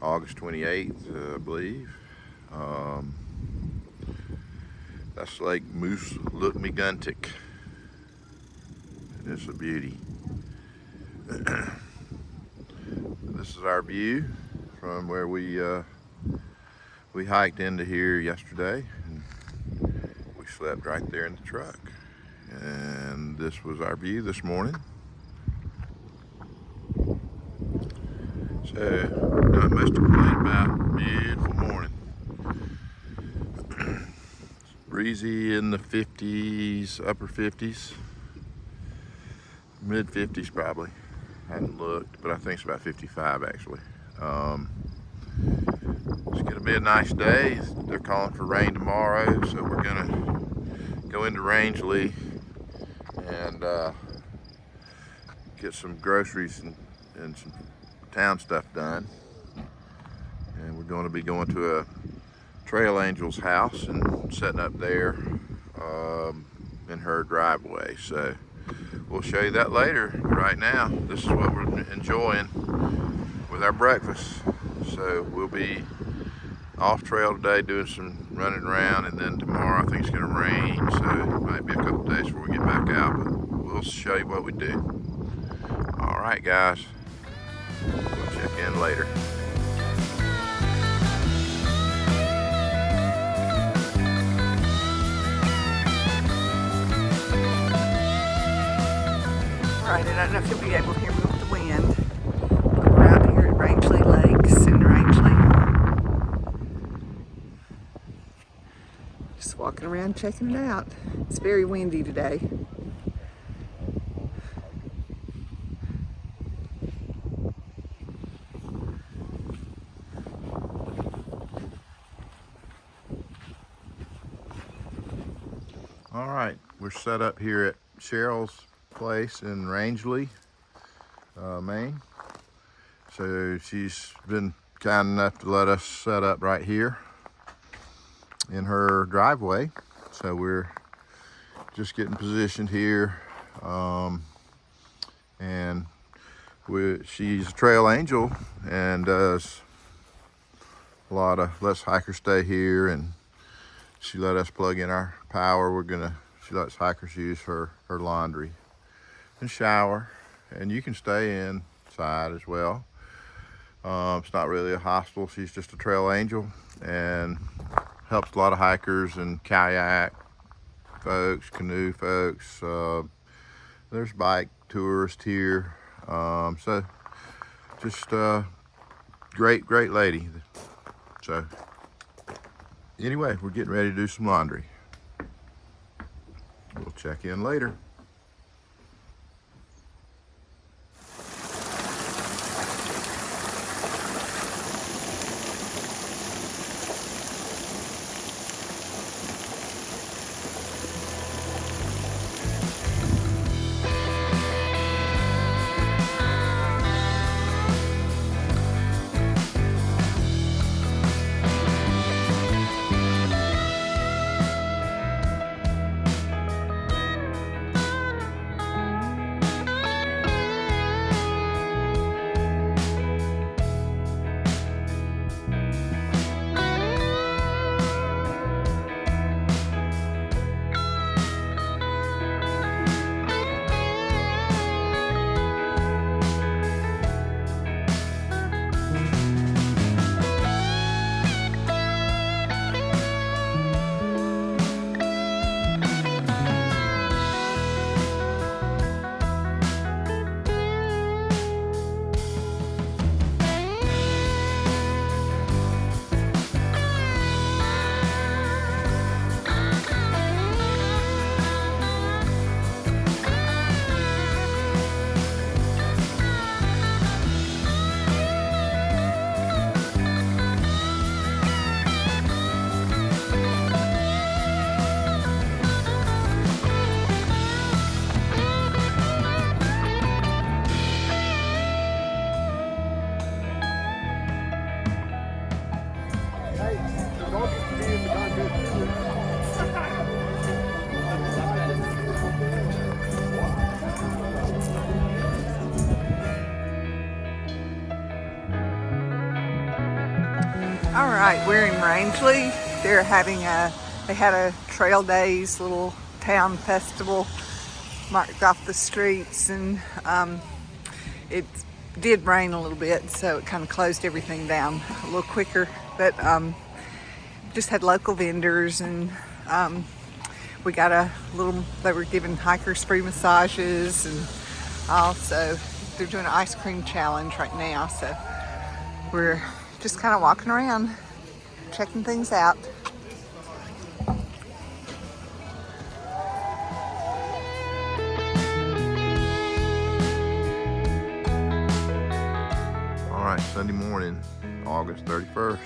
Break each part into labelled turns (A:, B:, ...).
A: August 28th, I believe. That's Lake Moose Guntic. It's a beauty. This is our view from where we hiked into here yesterday, and we slept right there in the truck. And this was our view this morning. So, not much to complain about. Beautiful morning. Breezy in the 50s, upper 50s, mid 50s probably. Hadn't looked, but I think it's about 55 actually. It's gonna be a nice day. They're calling for rain tomorrow, so we're gonna go into Rangeley and get some groceries and some town stuff done. And we're going to be going to a Trail Angel's house and setting up there in her driveway. So we'll show you that later. But right now, this is what we're enjoying with our breakfast. So we'll be off trail today doing some running around, and then tomorrow I think it's going to rain, so it might be a couple days before we get back out, but we'll show you what we do. All right, guys, we'll check in later.
B: Right, and I don't know if you'll be able to hear me with the wind. I'm around here at Rangeley Lakes in Rangeley. Just walking around checking it out. It's very windy today.
A: All right, we're set up here at Cheryl's place in Rangeley, Maine. So she's been kind enough to let us set up right here in her driveway. So we're just getting positioned here, and she's a trail angel and does a lot of lets hikers stay here, and she let us plug in our power. She lets hikers use her laundry and shower, and you can stay inside as well. It's not really a hostel. She's just a trail angel and helps a lot of hikers and kayak folks, canoe folks. There's bike tourists here. So just great lady. So anyway, we're getting ready to do some laundry. We'll check in later.
B: All right, we're in Rangeley. They had a trail days little town festival marked off the streets, and it did rain a little bit, so it kind of closed everything down a little quicker. But just had local vendors, and we got they were giving hikers free massages, and also they're doing an ice cream challenge right now. So we're just kind of walking around, checking things out.
A: All right, Sunday morning, August 31st,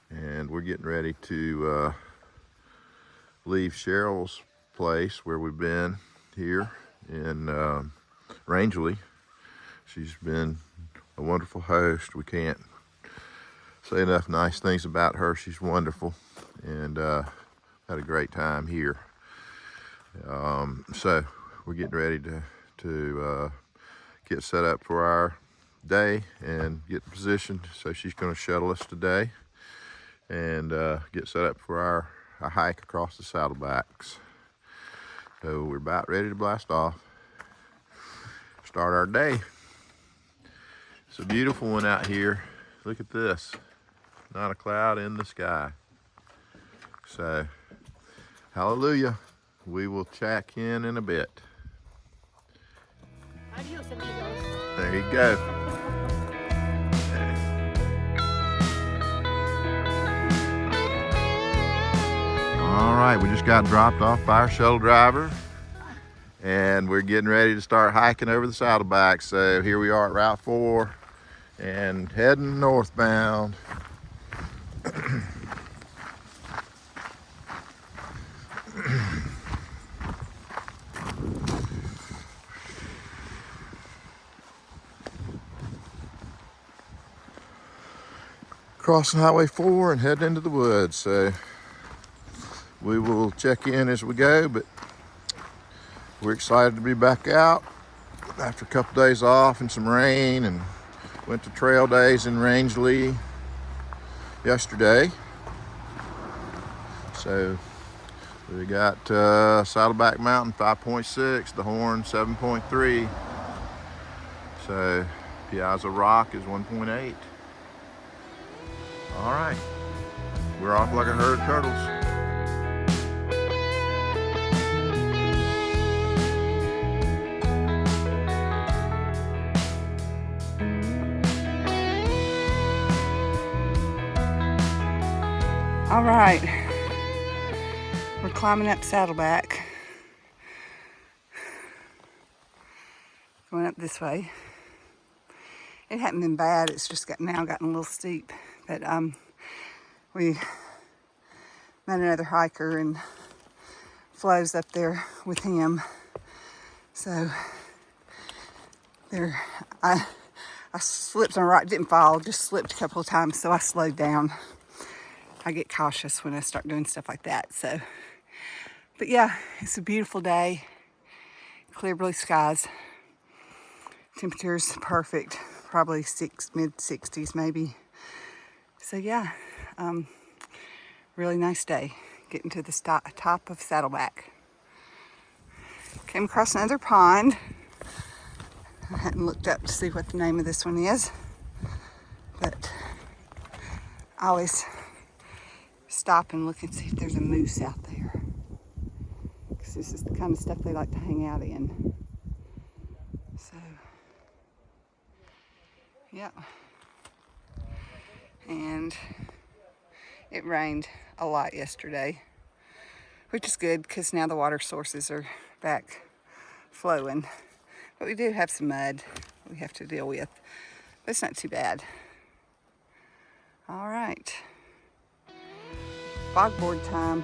A: and we're getting ready to leave Cheryl's place where we've been here in Rangeley. She's been a wonderful host. We can't say enough nice things about her. She's wonderful, and had a great time here. So we're getting ready to get set up for our day and get positioned. So she's going to shuttle us today and get set up for our hike across the Saddlebacks. So we're about ready to blast off, start our day. It's a beautiful one out here. Look at this, not a cloud in the sky. So hallelujah, we will check in a bit.
C: Adios, amigos.
A: There you go. All right, we just got dropped off by our shuttle driver, and we're getting ready to start hiking over the Saddleback. So here we are at Route 4 and heading northbound. Crossing Highway 4 and heading into the woods. So we will check in as we go, but we're excited to be back out after a couple days off and some rain, and went to trail days in Rangeley yesterday. So we got Saddleback Mountain 5.6, the Horn 7.3. So Piazza Rock is 1.8. All right, we're off like a herd of turtles.
B: All right, we're climbing up Saddleback, going up this way. It hadn't been bad, it's just now gotten a little steep, but we met another hiker, and Flo's up there with him. So there, I slipped on a rock, didn't fall, just slipped a couple of times, so I slowed down. I get cautious when I start doing stuff like that. So, but yeah, it's a beautiful day. Clear blue skies. Temperature's perfect. Probably mid 60s maybe. So yeah, really nice day. Getting to the top of Saddleback. Came across another pond. I hadn't looked up to see what the name of this one is, but I always stop and look and see if there's a moose out there, because this is the kind of stuff they like to hang out in. So yeah, and it rained a lot yesterday, which is good because now the water sources are back flowing, but we do have some mud we have to deal with, but it's not too bad. All right, fogboard time.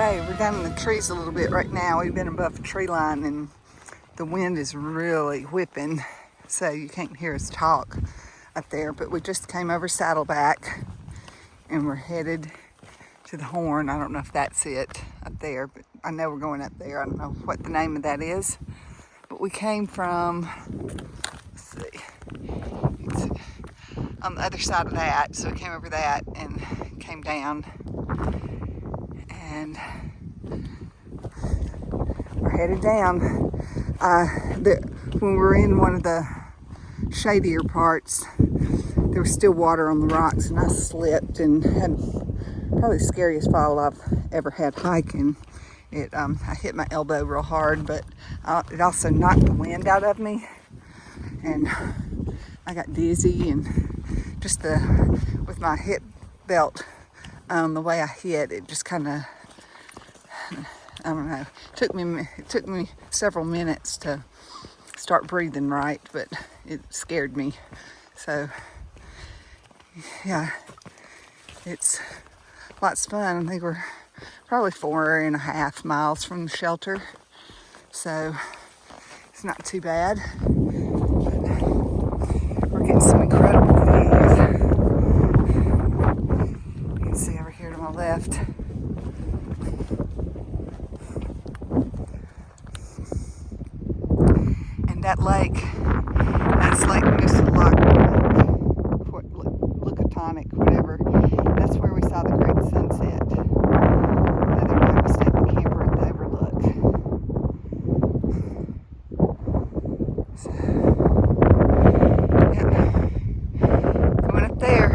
B: Okay, we're down in the trees a little bit right now. We've been above the tree line and the wind is really whipping, so you can't hear us talk up there. But we just came over Saddleback and we're headed to the Horn. I don't know if that's it up there, but I know we're going up there. I don't know what the name of that is. But we came from, let's see, it's on the other side of that. So we came over that and came down. And we're headed down. When we were in one of the shadier parts, there was still water on the rocks, and I slipped and had probably the scariest fall I've ever had hiking. I hit my elbow real hard, but it also knocked the wind out of me, and I got dizzy, and just with my hip belt, the way I hit, it just kind of, I don't know, it took me several minutes to start breathing right, but it scared me. So yeah, it's lots of fun. I think we're probably 4.5 miles from the shelter, so it's not too bad. But we're getting some incredible views. You can see over here to my left. And that lake, that's Lake Lucatonic, whatever. That's where we saw the great sunset. The other night we stayed at the camper at the overlook. So, yeah, going up there.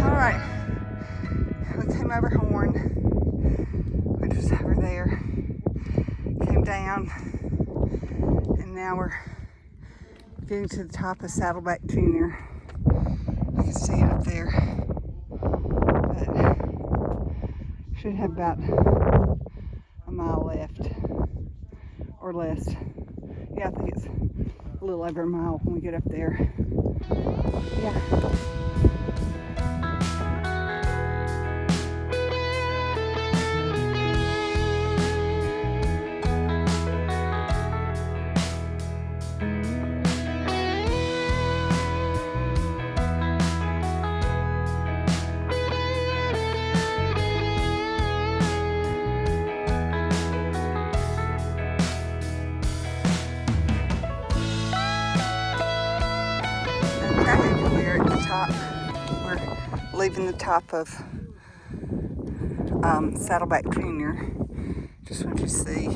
B: Alright, we came over Horn, which is over there, came down, and now we're getting to the top of Saddleback Junior. You can see it up there, but should have about a mile left, or less. Yeah, I think it's a little over a mile when we get up there. Yeah. We're at the top. We're leaving the top of Saddleback Junior. Just want you to see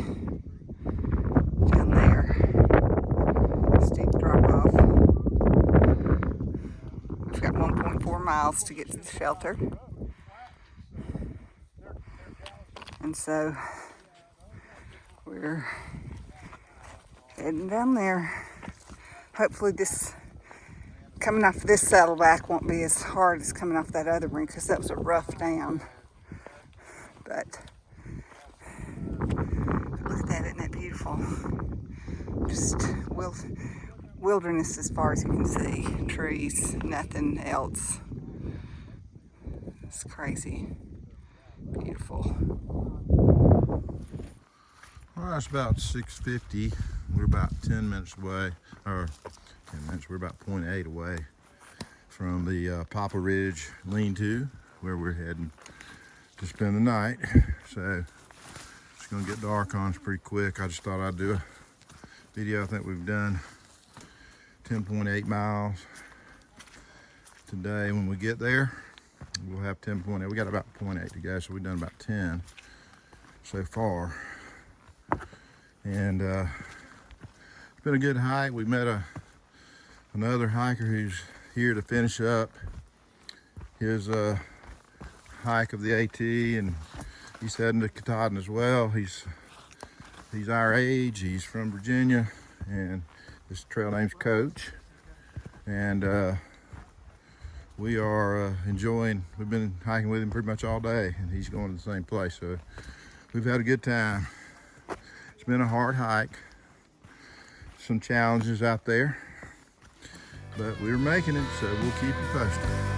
B: down there. Steep drop off. We've got 1.4 miles to get to the shelter. And so we're heading down there. Hopefully coming off this Saddleback won't be as hard as coming off that other one, because that was a rough down. But Look at that, isn't that beautiful? Just wilderness as far as you can see. Trees, nothing else. It's crazy. Beautiful.
A: Well, it's about 6:50. We're about 10 minutes away, or 10 minutes, we're about 0.8 away from the Poplar Ridge lean-to, where we're heading to spend the night. So it's gonna get dark on us pretty quick. I just thought I'd do a video. I think we've done 10.8 miles today. When we get there, we'll have 10.8. We got about 0.8 to go, so we've done about 10 so far. And it's been a good hike. We met another hiker who's here to finish up his hike of the AT, and he's heading to Katahdin as well. He's our age. He's from Virginia, and this trail name's Coach. And we are enjoying. We've been hiking with him pretty much all day, and he's going to the same place. So we've had a good time. It's been a hard hike, some challenges out there, but we're making it, so we'll keep you posted.